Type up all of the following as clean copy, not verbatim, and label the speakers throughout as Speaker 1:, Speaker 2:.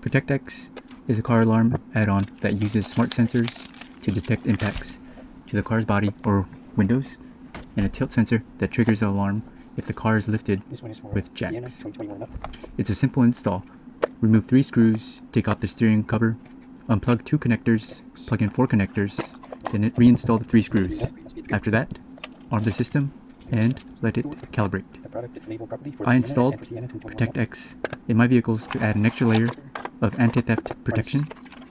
Speaker 1: ProtectX is a car alarm add-on that uses smart sensors to detect impacts to the car's body or windows, and a tilt sensor that triggers the alarm if the car is lifted with jacks. It's a simple install. Remove 3 screws, take off the steering cover, unplug 2 connectors, plug in 4 connectors, then reinstall the 3 screws. After that, arm the system and let it calibrate. I installed ProtectX in my vehicles to add an extra layer of anti-theft protection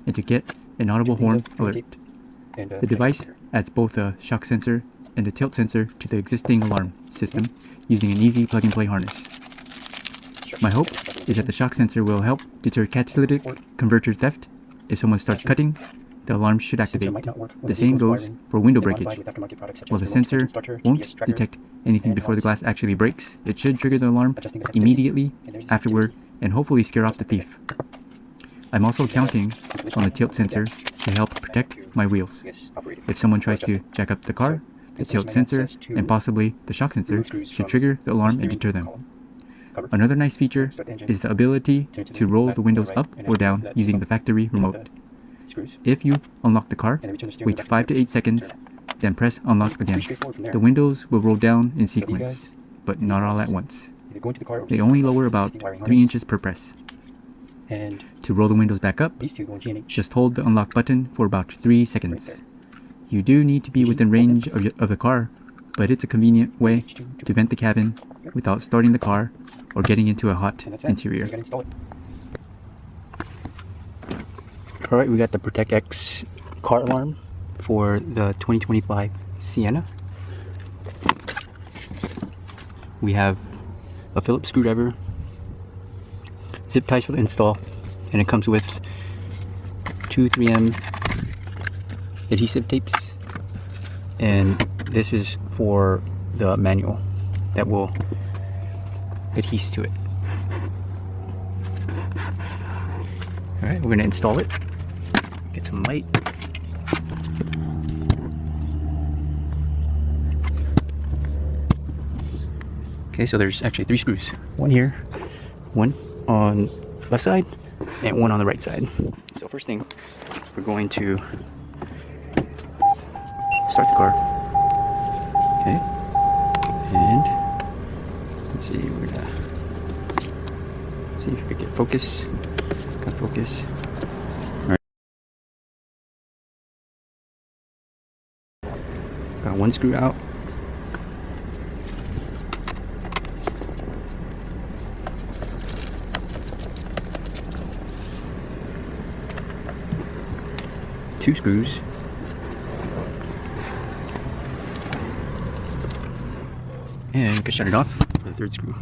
Speaker 1: and to get an audible horn alert. The device adds both a shock sensor and a tilt sensor to the existing alarm system using an easy plug-and-play harness. My hope is that the shock sensor will help deter catalytic converter theft. If someone starts cutting, the alarm should activate. The same goes for window breakage. While the sensor won't detect anything before the glass actually breaks, it should trigger the alarm immediately afterward and hopefully scare off the thief. I'm also counting on the tilt sensor to help protect my wheels. If someone tries to jack up the car, the tilt sensor and possibly the shock sensor should trigger the alarm and deter them. Another nice feature is the ability to roll the windows up or down using the factory remote. If you unlock the car, wait 5 to 8 seconds, then press unlock again. The windows will roll down in sequence, but not all at once. They only lower about 3 inches per press. To roll the windows back up, just hold the unlock button for about 3 seconds. You do need to be within range of the car, but it's a convenient way to vent the cabin without starting the car or getting into a hot interior. Alright, we got the ProtectX car alarm for the 2025 Sienna. We have a Phillips screwdriver, zip ties for the install, and it comes with 2 3M adhesive tapes, and this is for the manual that will adhere to it. Alright, we're going to install it. Get some light. Okay, so there's actually 3 screws. One here, one on left side, and one on the right side. So first thing, we're going to start the car. Okay, and let's see, we're gonna see if we could get focus. Got focus. All right. Got 1 screw out. Two screws. And we can shut it off for the 3rd screw.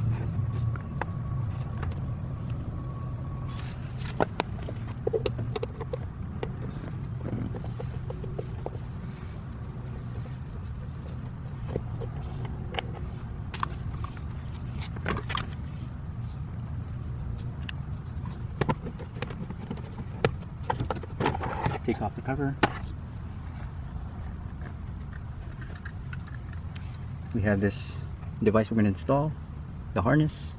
Speaker 1: Take off the cover. We have this device we're going to install, the harness.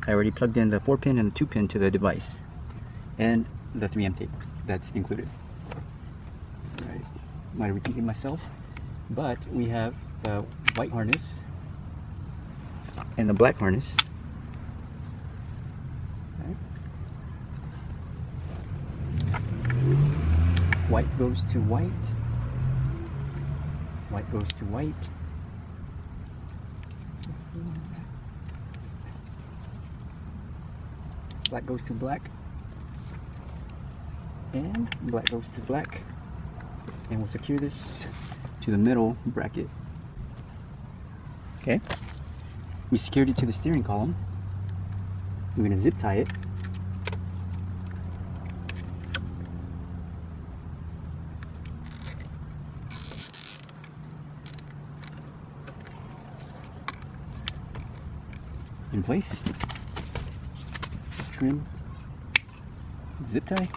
Speaker 1: I already plugged in the 4-pin and the 2-pin to the device, and the 3M tape that's included. Alright, might have repeated myself, but we have the white harness and the black harness. White goes to white. White goes to white. Black goes to black. And black goes to black. And we'll secure this to the middle bracket. Okay. We secured it to the steering column. We're going to zip tie it. In place, trim, zip tie,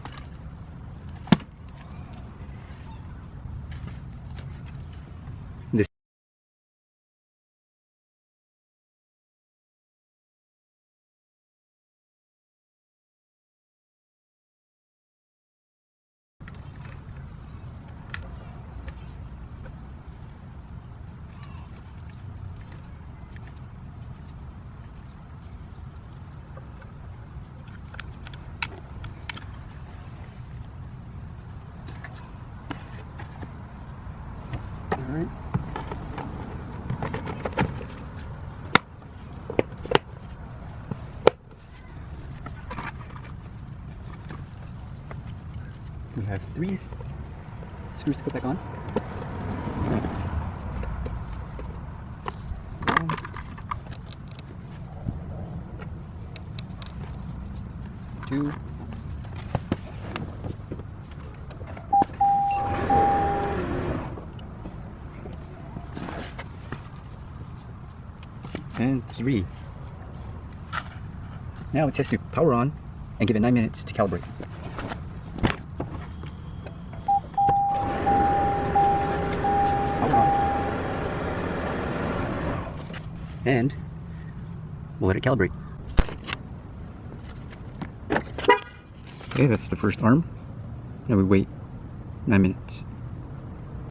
Speaker 1: We have 3 screws to put back on. 1, 2, and 3. Now it says to power on and give it 9 minutes to calibrate. Power on. And we'll let it calibrate. Okay, that's the first arm. Now we wait 9 minutes.